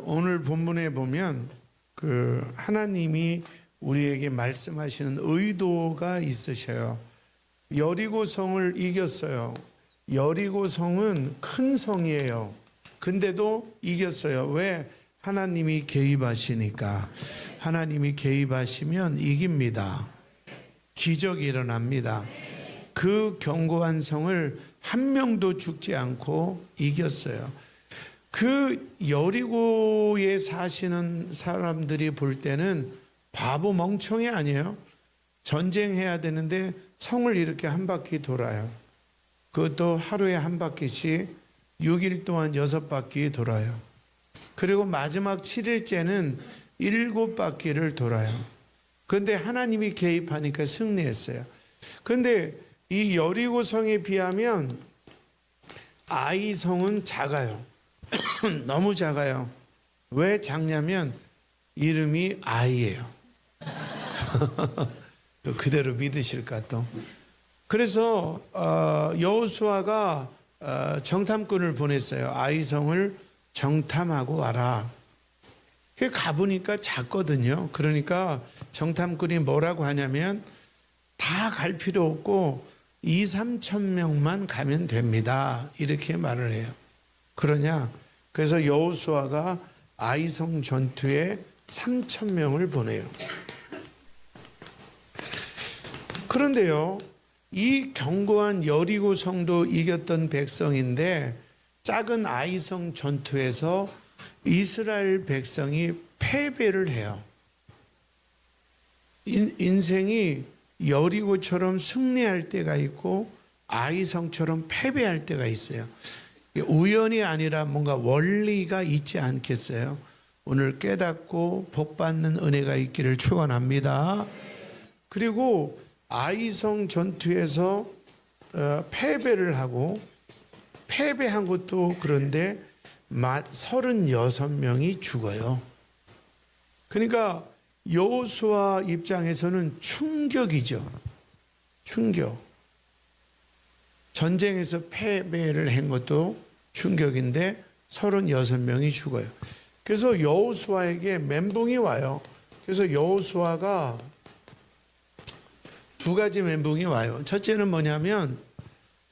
오늘 본문에 보면 하나님이 우리에게 말씀하시는 의도가 있으셔요. 여리고 성을 이겼어요. 여리고 성은 큰 성이에요. 근데도 이겼어요. 왜? 하나님이 개입하시니까. 하나님이 개입하시면 이깁니다. 기적이 일어납니다. 그 견고한 성을 한 명도 죽지 않고 이겼어요. 그 여리고에 사시는 사람들이 볼 때는 바보 멍청이 아니에요. 전쟁해야 되는데 성을 이렇게 한 바퀴 돌아요. 그것도 하루에 한 바퀴씩 6일 동안 6바퀴 돌아요. 그리고 마지막 7일째는 7바퀴를 돌아요. 그런데 하나님이 개입하니까 승리했어요. 그런데 이 여리고 성에 비하면 아이 성은 작아요. 너무 작아요. 왜 작냐면 이름이 아이예요. 또 그대로 믿으실까 또. 그래서 여호수아가 정탐꾼을 보냈어요. 아이 성을 정탐하고 와라. 가보니까 작거든요. 그러니까 정탐꾼이 뭐라고 하냐면 다 갈 필요 없고 2, 3천 명만 가면 됩니다. 이렇게 말을 해요. 그러냐? 그래서 여호수아가 아이성 전투에 3천 명을 보내요. 그런데요, 이 견고한 여리고 성도 이겼던 백성인데 작은 아이성 전투에서 이스라엘 백성이 패배를 해요. 인생이 여리고처럼 승리할 때가 있고 아이성처럼 패배할 때가 있어요. 우연이 아니라 뭔가 원리가 있지 않겠어요? 오늘 깨닫고 복받는 은혜가 있기를 축원합니다. 그리고 아이성 전투에서 패배를 하고 패배한 것도 그런데 36명이 죽어요. 그러니까 여호수아 입장에서는 충격이죠. 충격. 전쟁에서 패배를 한 것도 충격인데 36명이 죽어요. 그래서 여호수아에게 멘붕이 와요. 그래서 여호수아가 두 가지 멘붕이 와요. 첫째는 뭐냐면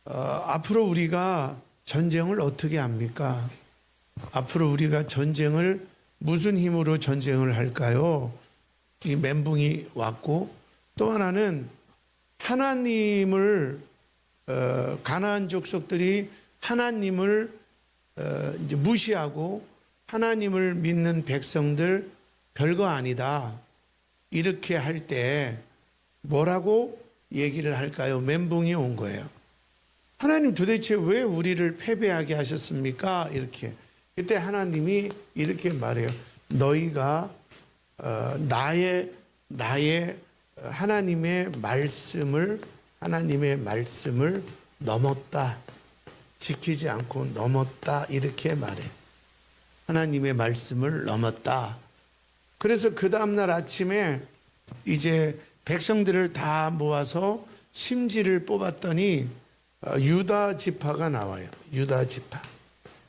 앞으로 우리가 전쟁을 어떻게 합니까? 앞으로 우리가 전쟁을 무슨 힘으로 전쟁을 할까요? 이 멘붕이 왔고, 또 하나는 하나님을 가나안 족속들이 하나님을 이제 무시하고 하나님을 믿는 백성들 별거 아니다. 이렇게 할 때 뭐라고 얘기를 할까요? 멘붕이 온 거예요. 하나님 도대체 왜 우리를 패배하게 하셨습니까? 이렇게. 그때 하나님이 이렇게 말해요. 너희가 나의 하나님의 말씀을 넘었다. 지키지 않고 넘었다. 이렇게 말해. 하나님의 말씀을 넘었다. 그래서 그 다음날 아침에 이제 백성들을 다 모아서 심지를 뽑았더니 유다 지파가 나와요. 유다 지파.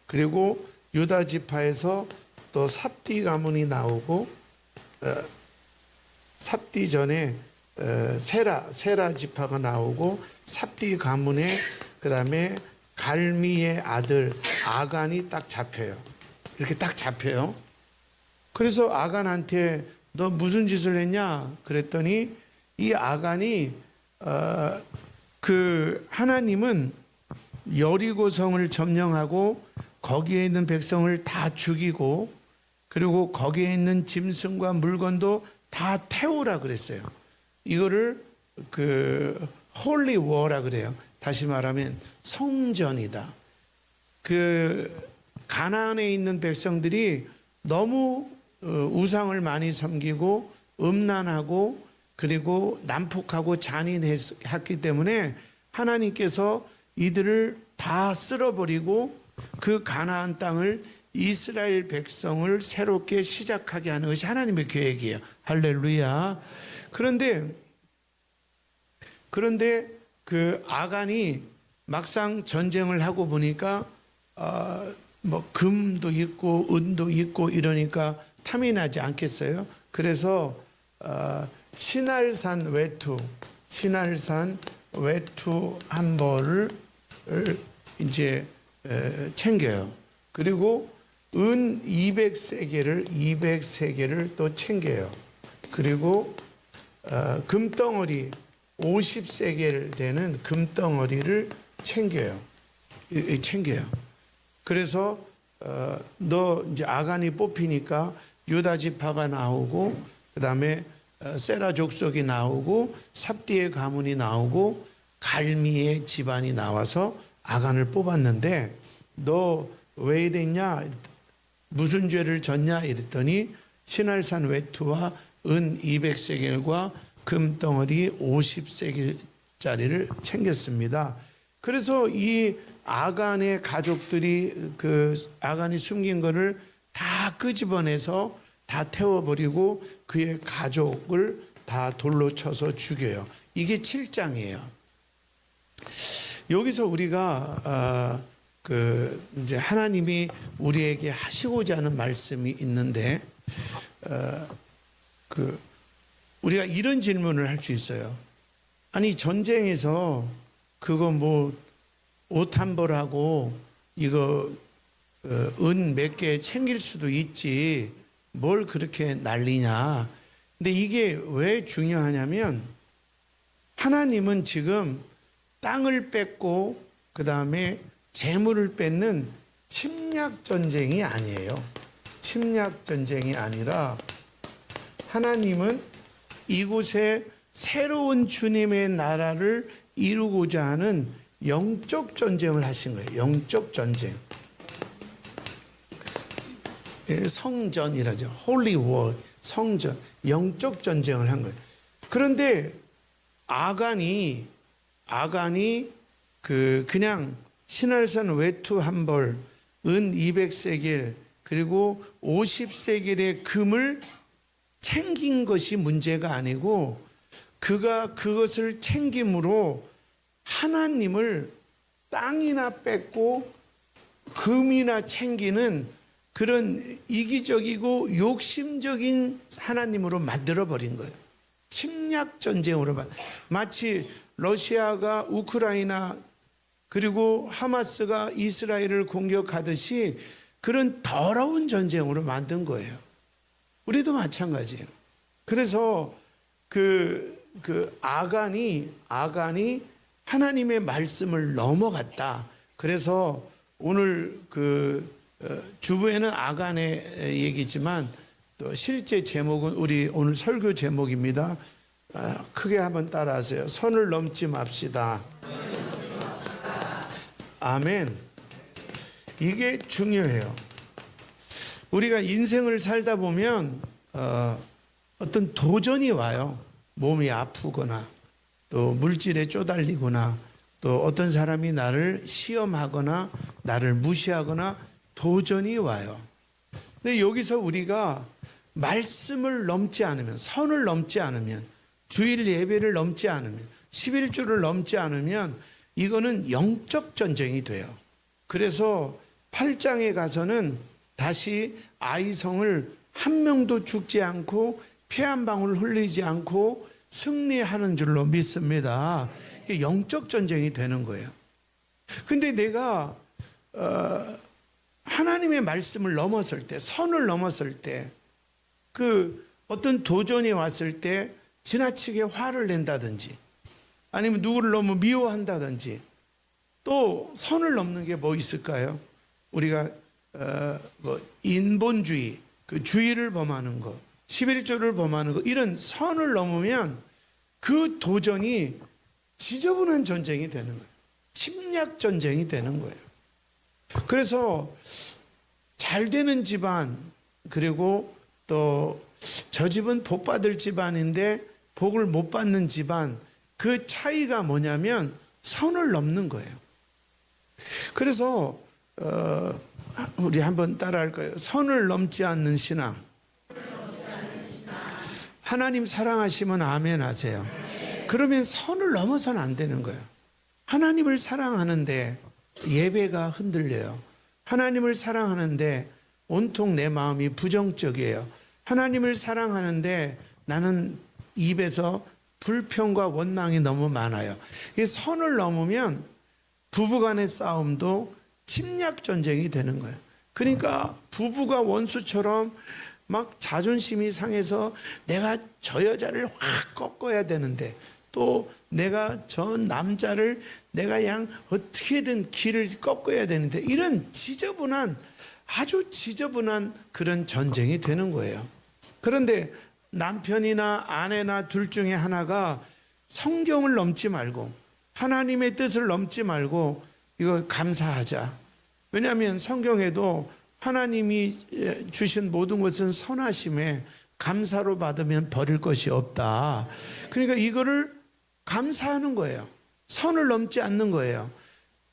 그리고 유다 지파에서 또 삽디 가문이 나오고 삽디 전에 세라 지파가 나오고 삽디 가문에 그다음에 갈미의 아들 아간이 딱 잡혀요. 이렇게 딱 잡혀요. 그래서 아간한테 너 무슨 짓을 했냐? 그랬더니 이 아간이 하나님은 여리고성을 점령하고 거기에 있는 백성을 다 죽이고 그리고 거기에 있는 짐승과 물건도 다 태우라 그랬어요. 이거를 홀리 워라 그래요. 다시 말하면 성전이다. 가나안에 있는 백성들이 너무 우상을 많이 섬기고 음란하고 그리고 난폭하고 잔인했기 때문에 하나님께서 이들을 다 쓸어버리고 그 가나안 땅을 이스라엘 백성을 새롭게 시작하게 하는 것이 하나님의 계획이에요. 할렐루야. 그런데 아간이 막상 전쟁을 하고 보니까 뭐 금도 있고 은도 있고 이러니까 탐이 나지 않겠어요? 그래서 신할산 외투 한 벌을 이제 챙겨요. 그리고 은 200세겔을 또 챙겨요. 그리고 금덩어리 50세겔 되는 금덩어리를 챙겨요. 그래서 너 이제 아간이 뽑히니까 유다 지파가 나오고 그다음에 세라 족속이 나오고 삽디의 가문이 나오고 갈미의 집안이 나와서 아간을 뽑았는데 너 왜 이랬냐? 무슨 죄를 졌냐? 이랬더니 신할산 외투와 은 200세겔과 금덩어리 50세겔짜리를 챙겼습니다. 그래서 이 아간의 가족들이 그 아간이 숨긴 거를 다 끄집어내서 다 태워버리고 그의 가족을 다 돌로 쳐서 죽여요. 이게 7장이에요. 여기서 우리가 이제 하나님이 우리에게 하시고자 하는 말씀이 있는데 우리가 이런 질문을 할 수 있어요. 아니 전쟁에서 그거 뭐 옷 한 벌하고 이거 은 몇 개 챙길 수도 있지 뭘 그렇게 난리냐. 근데 이게 왜 중요하냐면 하나님은 지금 땅을 뺏고 그 다음에 재물을 뺏는 침략 전쟁이 아니에요. 침략 전쟁이 아니라 하나님은 이곳에 새로운 주님의 나라를 이루고자 하는 영적 전쟁을 하신 거예요. 영적 전쟁. 성전이라죠. Holy War. 성전. 영적 전쟁을 한 거예요. 그런데 아간이 그냥 신할산 외투 한 벌, 은 200세겔, 그리고 50세겔의 금을 챙긴 것이 문제가 아니고 그가 그것을 챙김으로 하나님을 땅이나 뺏고 금이나 챙기는 그런 이기적이고 욕심적인 하나님으로 만들어버린 거예요. 침략 전쟁으로 마치 러시아가 우크라이나 그리고 하마스가 이스라엘을 공격하듯이 그런 더러운 전쟁으로 만든 거예요. 우리도 마찬가지예요. 그래서 아간이 하나님의 말씀을 넘어갔다. 그래서 오늘 주부에는 아간의 얘기지만 또 실제 제목은 우리 오늘 설교 제목입니다. 크게 한번 따라하세요. 선을 넘지 맙시다. 아멘. 이게 중요해요. 우리가 인생을 살다 보면 어떤 도전이 와요. 몸이 아프거나 또 물질에 쪼달리거나 또 어떤 사람이 나를 시험하거나 나를 무시하거나 도전이 와요. 근데 여기서 우리가 말씀을 넘지 않으면, 선을 넘지 않으면, 주일 예배를 넘지 않으면, 11조를 넘지 않으면 이거는 영적 전쟁이 돼요. 그래서 8장에 가서는 다시 아이성을 한 명도 죽지 않고 피 한 방울 흘리지 않고 승리하는 줄로 믿습니다. 이게 영적 전쟁이 되는 거예요. 근데 내가 하나님의 말씀을 넘었을 때, 선을 넘었을 때, 어떤 도전이 왔을 때 지나치게 화를 낸다든지 아니면 누구를 너무 미워한다든지 또 선을 넘는 게 뭐 있을까요? 우리가 인본주의, 그 주의를 범하는 것, 11조를 범하는 것, 이런 선을 넘으면 그 도전이 지저분한 전쟁이 되는 거예요. 침략 전쟁이 되는 거예요. 그래서 잘 되는 집안, 그리고 또 저 집은 복 받을 집안인데 복을 못 받는 집안, 그 차이가 뭐냐면 선을 넘는 거예요. 그래서 우리 한번 따라할까요? 선을 넘지 않는 신앙. 하나님 사랑하시면 아멘 하세요. 그러면 선을 넘어서는 안 되는 거예요. 하나님을 사랑하는데 예배가 흔들려요. 하나님을 사랑하는데 온통 내 마음이 부정적이에요. 하나님을 사랑하는데 나는 입에서 불평과 원망이 너무 많아요. 이 선을 넘으면 부부간의 싸움도 침략 전쟁이 되는 거예요. 그러니까 부부가 원수처럼 막 자존심이 상해서 내가 저 여자를 확 꺾어야 되는데, 또 내가 저 남자를 내가 그냥 어떻게든 길을 꺾어야 되는데, 이런 지저분한, 아주 지저분한 그런 전쟁이 되는 거예요. 그런데 남편이나 아내나 둘 중에 하나가 성경을 넘지 말고 하나님의 뜻을 넘지 말고 이거 감사하자. 왜냐하면 성경에도 하나님이 주신 모든 것은 선하심에 감사로 받으면 버릴 것이 없다. 그러니까 이거를 감사하는 거예요. 선을 넘지 않는 거예요.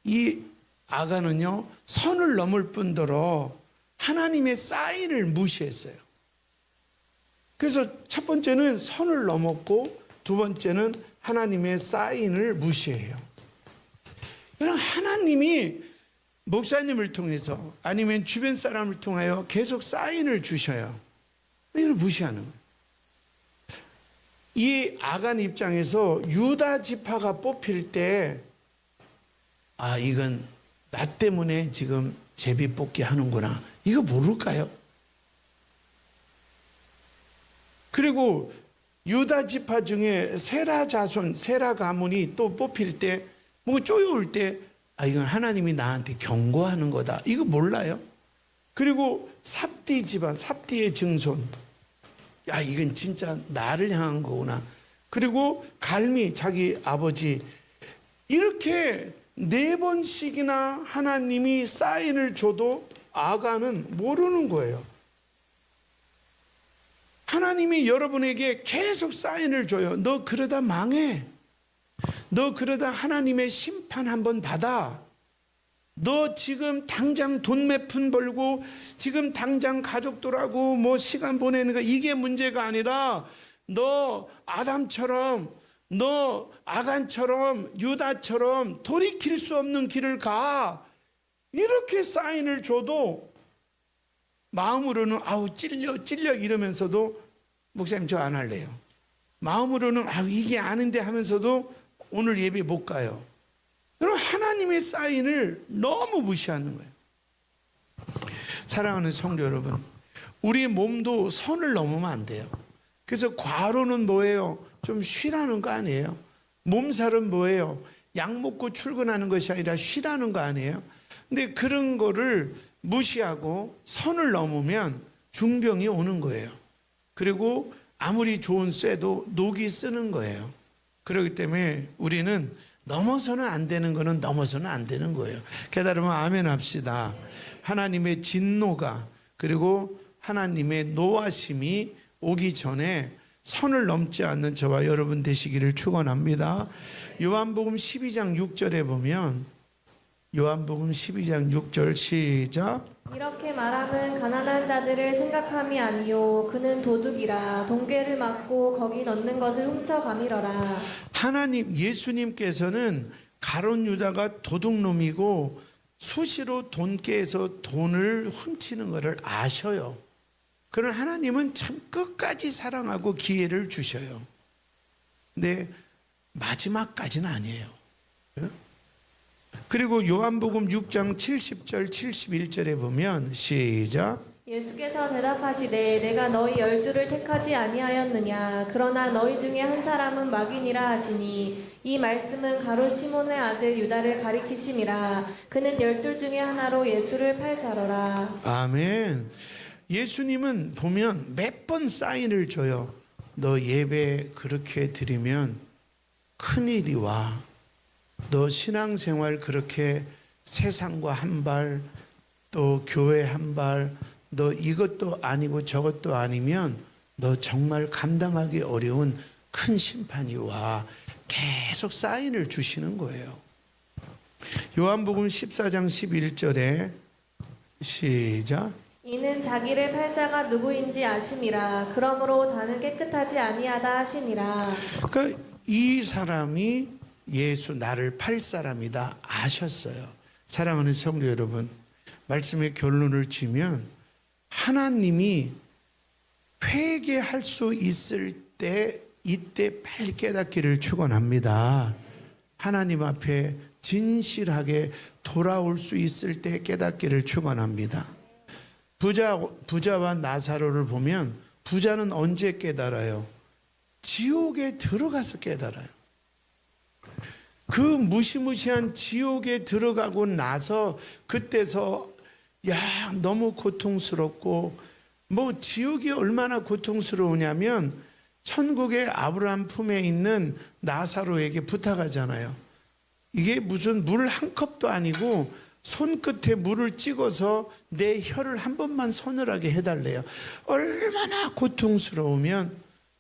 이 아간은요, 선을 넘을 뿐더러 하나님의 사인을 무시했어요. 그래서 첫 번째는 선을 넘었고, 두 번째는 하나님의 사인을 무시해요. 여러분, 하나님이 목사님을 통해서 아니면 주변 사람을 통하여 계속 사인을 주셔요. 이걸 무시하는 거예요. 이 아간 입장에서 유다 지파가 뽑힐 때, 아, 이건 나 때문에 지금 제비 뽑기 하는구나, 이거 모를까요? 그리고 유다 지파 중에 세라 자손, 세라 가문이 또 뽑힐 때, 뭔가 쪼여올 때, 아, 이건 하나님이 나한테 경고하는 거다, 이거 몰라요? 그리고 삽디 집안, 삽디의 증손, 야, 이건 진짜 나를 향한 거구나. 그리고 갈미, 자기 아버지, 이렇게 4번씩이나 하나님이 사인을 줘도 아간은 모르는 거예요. 하나님이 여러분에게 계속 사인을 줘요. 너 그러다 망해. 너 그러다 하나님의 심판 한번 받아. 너 지금 당장 돈 몇 푼 벌고 지금 당장 가족들하고 뭐 시간 보내는 거, 이게 문제가 아니라 너 아담처럼, 너 아간처럼, 유다처럼 돌이킬 수 없는 길을 가. 이렇게 사인을 줘도 마음으로는 아우 찔려 이러면서도 목사님 저 안 할래요. 마음으로는 아우 이게 아닌데 하면서도 오늘 예배 못 가요. 여러분, 하나님의 사인을 너무 무시하는 거예요. 사랑하는 성도 여러분, 우리 몸도 선을 넘으면 안 돼요. 그래서 과로는 뭐예요? 좀 쉬라는 거 아니에요? 몸살은 뭐예요? 약 먹고 출근하는 것이 아니라 쉬라는 거 아니에요? 근데 그런 거를 무시하고 선을 넘으면 중병이 오는 거예요. 그리고 아무리 좋은 쇠도 녹이 쓰는 거예요. 그렇기 때문에 우리는 넘어서는 안 되는 거는 넘어서는 안 되는 거예요. 깨달으면 아멘 합시다. 하나님의 진노가, 그리고 하나님의 노하심이 오기 전에 선을 넘지 않는 저와 여러분 되시기를 축원합니다. 요한복음 12장 6절에 보면, 요한복음 12장 6절 시작. 이렇게 말함은 가난한 자들을 생각함이 아니요 그는 도둑이라 동괴를 막고 거기 넣는 것을 훔쳐가미러라. 하나님, 예수님께서는 가룟 유다가 도둑놈이고 수시로 돈깨에서 돈을 훔치는 것을 아셔요. 그러나 하나님은 참 끝까지 사랑하고 기회를 주셔요. 근데 마지막까지는 아니에요. 그리고 요한복음 6장 70절 71절에 보면 시작. 예수께서 대답하시되 내가 너희 12를 택하지 아니하였느냐 그러나 너희 중에 한 사람은 마귀니라 하시니 이 말씀은 가룟 시몬의 아들 유다를 가리키심이라. 그는 12 중에 하나로 예수를 팔자러라. 아멘. 예수님은 보면 몇 번 사인을 줘요. 너 예배 그렇게 드리면 큰일이 와. 너 신앙생활 그렇게 세상과 한 발, 또 교회 한 발, 너 이것도 아니고 저것도 아니면 너 정말 감당하기 어려운 큰 심판이 와. 계속 사인을 주시는 거예요. 요한복음 14장 11절에 시작. 이는 자기를 팔 자가 누구인지 아심이라. 그러므로 다는 깨끗하지 아니하다 하시니라. 그러니까 이 사람이 예수 나를 팔 사람이다 아셨어요. 사랑하는 성도 여러분, 말씀의 결론을 지면 하나님이 회개할 수 있을 때 이때 빨리 깨닫기를 축원합니다. 하나님 앞에 진실하게 돌아올 수 있을 때 깨닫기를 축원합니다. 부자와 나사로를 보면 부자는 언제 깨달아요? 지옥에 들어가서 깨달아요. 그 무시무시한 지옥에 들어가고 나서 그때서 너무 고통스럽고, 뭐 지옥이 얼마나 고통스러우냐면 천국의 아브라함 품에 있는 나사로에게 부탁하잖아요. 이게 무슨 물 한 컵도 아니고 손끝에 물을 찍어서 내 혀를 한 번만 서늘하게 해달래요. 얼마나 고통스러우면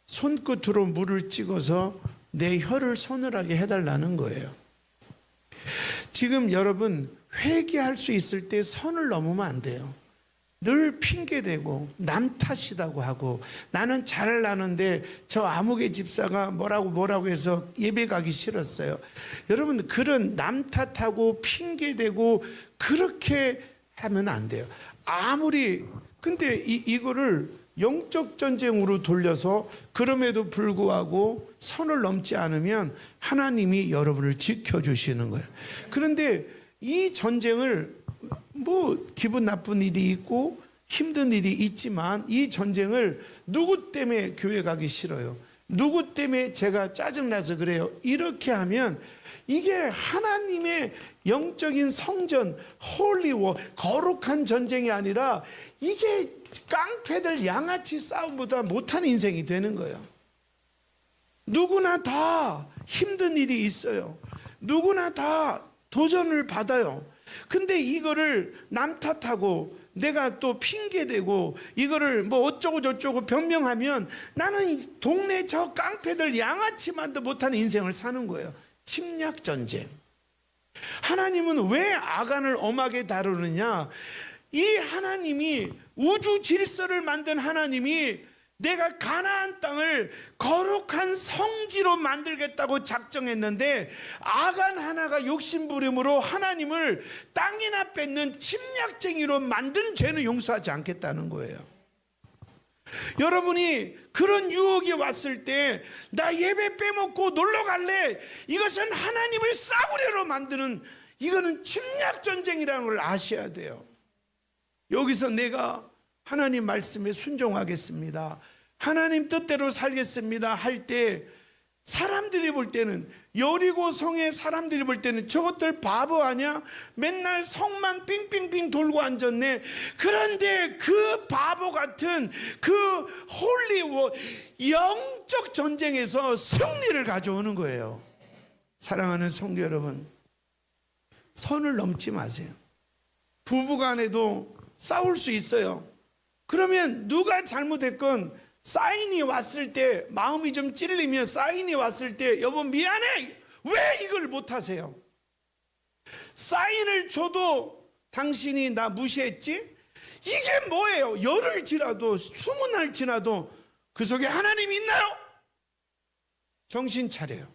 손끝으로 물을 찍어서 내 혀를 서늘하게 해달라는 거예요. 지금 여러분 회개할 수 있을 때 선을 넘으면 안 돼요. 늘 핑계대고 남 탓이라고 하고, 나는 잘나는데 저 아무개 집사가 뭐라고 해서 예배 가기 싫었어요. 여러분 그런 남 탓하고 핑계대고 그렇게 하면 안 돼요. 근데 이거를 영적 전쟁으로 돌려서 그럼에도 불구하고 선을 넘지 않으면 하나님이 여러분을 지켜주시는 거예요. 그런데 이 전쟁을 뭐 기분 나쁜 일이 있고 힘든 일이 있지만 이 전쟁을 누구 때문에 교회 가기 싫어요? 누구 때문에 제가 짜증나서 그래요? 이렇게 하면 이게 하나님의 영적인 성전, 홀리워, 거룩한 전쟁이 아니라 이게 깡패들 양아치 싸움보다 못한 인생이 되는 거예요. 누구나 다 힘든 일이 있어요. 누구나 다 도전을 받아요. 근데 이거를 남 탓하고 내가 또 핑계대고 이거를 뭐 어쩌고 저쩌고 변명하면 나는 동네 저 깡패들 양아치만도 못하는 인생을 사는 거예요. 침략 전쟁. 하나님은 왜 아간을 엄하게 다루느냐? 이 하나님이 우주 질서를 만든 하나님이 내가 가나안 땅을 거룩한 성지로 만들겠다고 작정했는데 아간 하나가 욕심부림으로 하나님을 땅이나 뺏는 침략쟁이로 만든 죄는 용서하지 않겠다는 거예요. 여러분이 그런 유혹이 왔을 때 나 예배 빼먹고 놀러 갈래, 이것은 하나님을 싸구려로 만드는, 이거는 침략 전쟁이라는 걸 아셔야 돼요. 여기서 내가 하나님 말씀에 순종하겠습니다, 하나님 뜻대로 살겠습니다 할 때 사람들이 볼 때는, 여리고 성의 사람들이 볼 때는 저것들 바보 아니야? 맨날 성만 빙빙빙 돌고 앉았네. 그런데 그 바보 같은 그 홀리워 영적 전쟁에서 승리를 가져오는 거예요. 사랑하는 성도 여러분, 선을 넘지 마세요. 부부간에도 싸울 수 있어요. 그러면 누가 잘못했건 사인이 왔을 때, 마음이 좀 찔리면 사인이 왔을 때, 여보 미안해, 왜 이걸 못하세요? 사인을 줘도 당신이 나 무시했지? 이게 뭐예요? 열흘 지나도 20날 지나도 그 속에 하나님이 있나요? 정신 차려요.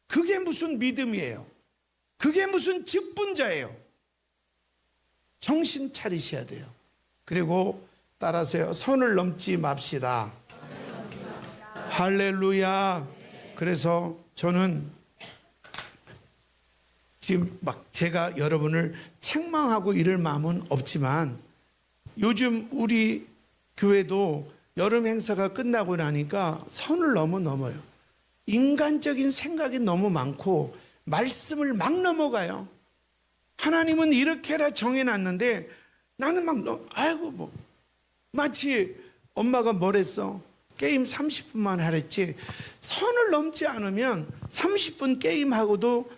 그게 무슨 믿음이에요? 그게 무슨 직분자예요? 정신 차리셔야 돼요. 그리고 따라서요, 선을 넘지 맙시다. 할렐루야. 그래서 저는 지금 막 제가 여러분을 책망하고 이럴 마음은 없지만, 요즘 우리 교회도 여름 행사가 끝나고 나니까 선을 넘어요. 인간적인 생각이 너무 많고 말씀을 막 넘어가요. 하나님은 이렇게 해라 정해놨는데 나는 마치 엄마가 뭐랬어? 게임 30분만 하랬지. 선을 넘지 않으면 30분 게임하고도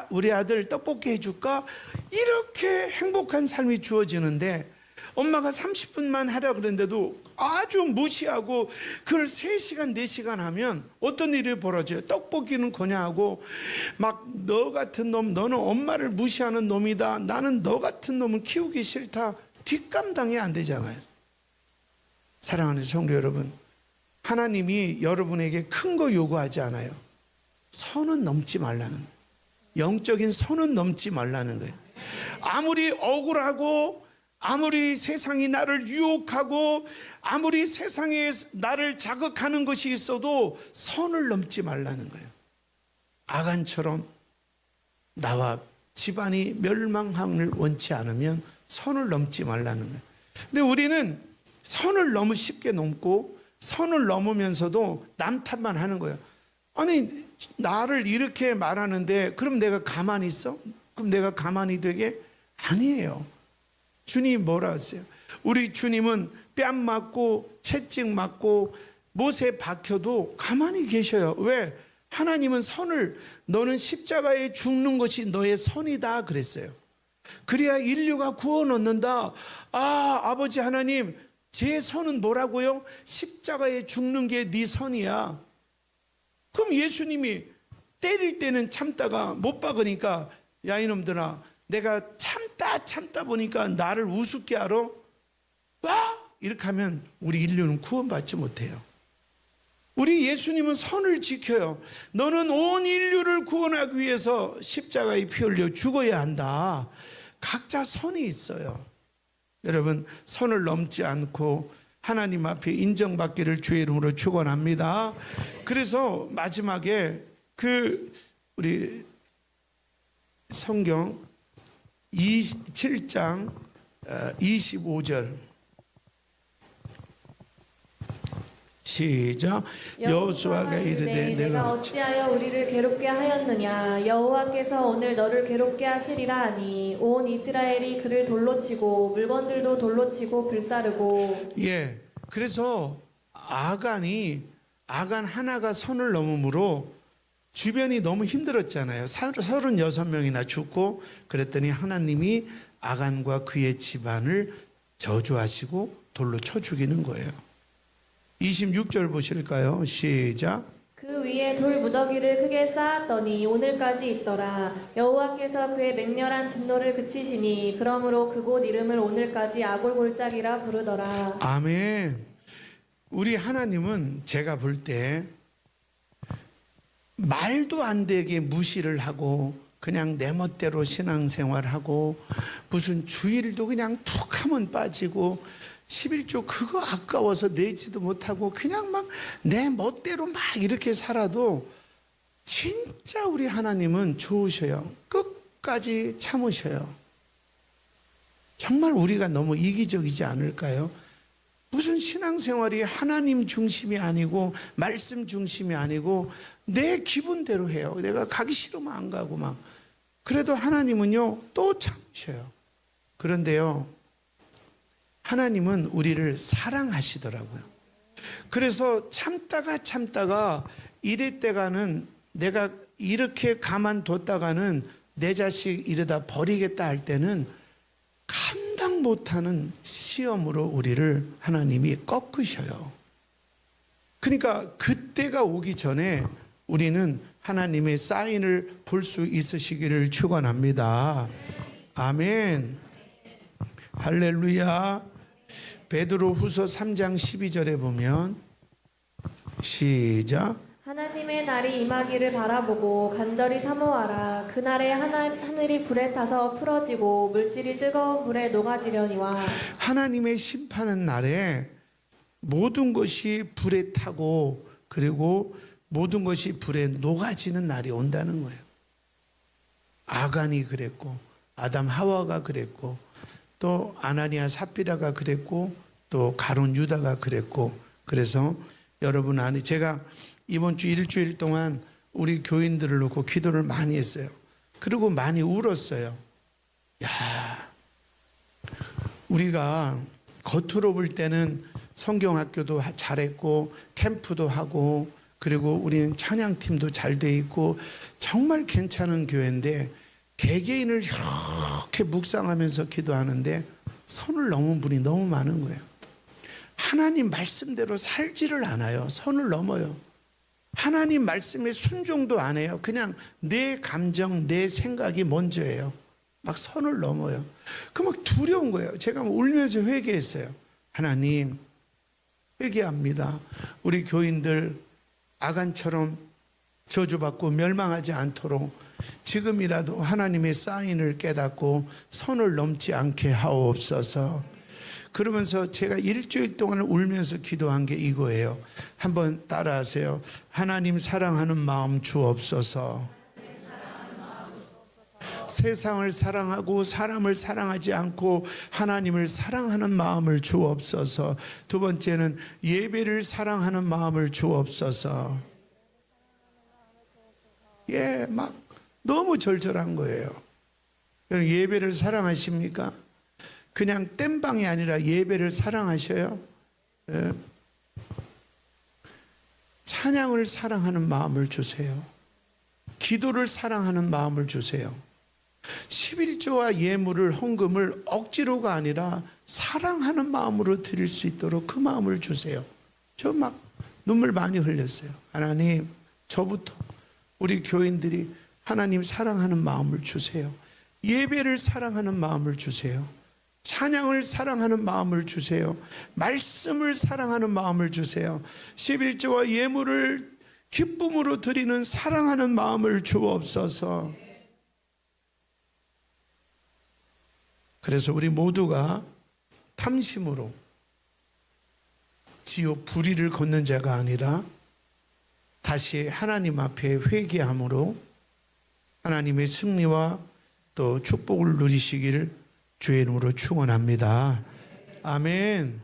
우리 아들 떡볶이 해줄까? 이렇게 행복한 삶이 주어지는데, 엄마가 30분만 하라 그랬는데도 아주 무시하고 그걸 3시간 4시간 하면 어떤 일이 벌어져요? 떡볶이는 그냥 하고 막 너 같은 놈, 너는 엄마를 무시하는 놈이다, 나는 너 같은 놈을 키우기 싫다, 뒷감당이 안 되잖아요. 사랑하는 성도 여러분, 하나님이 여러분에게 큰 거 요구하지 않아요. 선은 넘지 말라는 거예요. 영적인 선은 넘지 말라는 거예요. 아무리 억울하고 아무리 세상이 나를 유혹하고 아무리 세상에 나를 자극하는 것이 있어도 선을 넘지 말라는 거예요. 아간처럼 나와 집안이 멸망함을 원치 않으면 선을 넘지 말라는 거예요. 근데 우리는 선을 너무 쉽게 넘고 선을 넘으면서도 남 탓만 하는 거예요. 아니, 나를 이렇게 말하는데 그럼 내가 가만히 있어? 그럼 내가 가만히 되게? 아니에요. 주님 뭐라 하세요? 우리 주님은 뺨 맞고 채찍 맞고 못에 박혀도 가만히 계셔요. 왜? 하나님은 선을, 너는 십자가에 죽는 것이 너의 선이다 그랬어요. 그래야 인류가 구원 얻는다. 아, 아버지 하나님, 제 선은 뭐라고요? 십자가에 죽는 게 네 선이야. 그럼 예수님이 때릴 때는 참다가 못 박으니까, 야 이놈들아, 내가 참다 보니까 나를 우습게 알아? 와! 이렇게 하면 우리 인류는 구원받지 못해요. 우리 예수님은 선을 지켜요. 너는 온 인류를 구원하기 위해서 십자가에 피 흘려 죽어야 한다. 각자 선이 있어요. 여러분, 선을 넘지 않고 하나님 앞에 인정받기를 주의 이름으로 축원합니다. 그래서 마지막에 우리 성경 7장 25절 시작. 여호수아가 이르되 내가 어찌하여 우리를 괴롭게 하였느냐. 여호와께서 오늘 너를 괴롭게 하시리라 하니 온 이스라엘이 그를 돌로 치고 물건들도 돌로 치고 불사르고. 예. 그래서 아간 하나가 선을 넘음으로 주변이 너무 힘들었잖아요. 36명이나 죽고. 그랬더니 하나님이 아간과 그의 집안을 저주하시고 돌로 쳐 죽이는 거예요. 26절 보실까요? 시작. 그 위에 돌 무더기를 크게 쌓았더니 오늘까지 있더라. 여호와께서 그의 맹렬한 진노를 그치시니 그러므로 그곳 이름을 오늘까지 아골골짜기라 부르더라. 아멘. 우리 하나님은 제가 볼 때 말도 안 되게 무시를 하고 그냥 내 멋대로 신앙생활하고 무슨 주일도 그냥 툭 하면 빠지고 11조 그거 아까워서 내지도 못하고 그냥 막 내 멋대로 막 이렇게 살아도 진짜 우리 하나님은 좋으셔요. 끝까지 참으셔요. 정말 우리가 너무 이기적이지 않을까요? 무슨 신앙생활이 하나님 중심이 아니고 말씀 중심이 아니고 내 기분대로 해요. 내가 가기 싫으면 안 가고 막. 그래도 하나님은요 또 참으셔요. 그런데요 하나님은 우리를 사랑하시더라고요. 그래서 참다가 이럴 때가는 내가 이렇게 가만뒀다가는 내 자식 이러다 버리겠다 할 때는 감당 못하는 시험으로 우리를 하나님이 꺾으셔요. 그러니까 그때가 오기 전에 우리는 하나님의 사인을 볼 수 있으시기를 축원합니다. 아멘. 할렐루야. 베드로후서 3장 12절에 보면 시작. 하나님의 날이 임하기를 바라보고 간절히 사모하라. 그날에 하늘이 불에 타서 풀어지고 물질이 뜨거운 불에 녹아지려니와. 하나님의 심판은 날에 모든 것이 불에 타고 그리고 모든 것이 불에 녹아지는 날이 온다는 거예요. 아간이 그랬고 아담 하와가 그랬고 또 아나니아 삽비라가 그랬고 또 가룟 유다가 그랬고. 그래서 여러분 안에 제가 이번 주 일주일 동안 우리 교인들을 놓고 기도를 많이 했어요. 그리고 많이 울었어요. 야, 우리가 겉으로 볼 때는 성경학교도 잘했고 캠프도 하고 그리고 우리는 찬양팀도 잘 돼 있고 정말 괜찮은 교회인데 개개인을 이렇게 묵상하면서 기도하는데 선을 넘은 분이 너무 많은 거예요. 하나님 말씀대로 살지를 않아요. 선을 넘어요. 하나님 말씀에 순종도 안 해요. 그냥 내 감정, 내 생각이 먼저예요. 막 선을 넘어요. 그 막 두려운 거예요. 제가 울면서 회개했어요. 하나님, 회개합니다. 우리 교인들 아간처럼 저주받고 멸망하지 않도록 지금이라도 하나님의 사인을 깨닫고 선을 넘지 않게 하옵소서. 그러면서 제가 일주일 동안 울면서 기도한 게 이거예요. 한번 따라하세요. 하나님 사랑하는 마음 주옵소서. 세상을 사랑하고 사람을 사랑하지 않고 하나님을 사랑하는 마음을 주옵소서. 두 번째는 예배를 사랑하는 마음을 주옵소서. 예, 막 너무 절절한 거예요. 여러분 예배를 사랑하십니까? 그냥 땜방이 아니라 예배를 사랑하셔요? 예. 찬양을 사랑하는 마음을 주세요. 기도를 사랑하는 마음을 주세요. 11조와 예물을 헌금을 억지로가 아니라 사랑하는 마음으로 드릴 수 있도록 그 마음을 주세요. 저 막 눈물 많이 흘렸어요. 하나님, 저부터 우리 교인들이 하나님 사랑하는 마음을 주세요. 예배를 사랑하는 마음을 주세요. 찬양을 사랑하는 마음을 주세요. 말씀을 사랑하는 마음을 주세요. 11조와 예물을 기쁨으로 드리는 사랑하는 마음을 주옵소서. 그래서 우리 모두가 탐심으로 지옥 불의를 걷는 자가 아니라 다시 하나님 앞에 회개함으로 하나님의 승리와 또 축복을 누리시기를 주의 이름으로 축원합니다. 아멘.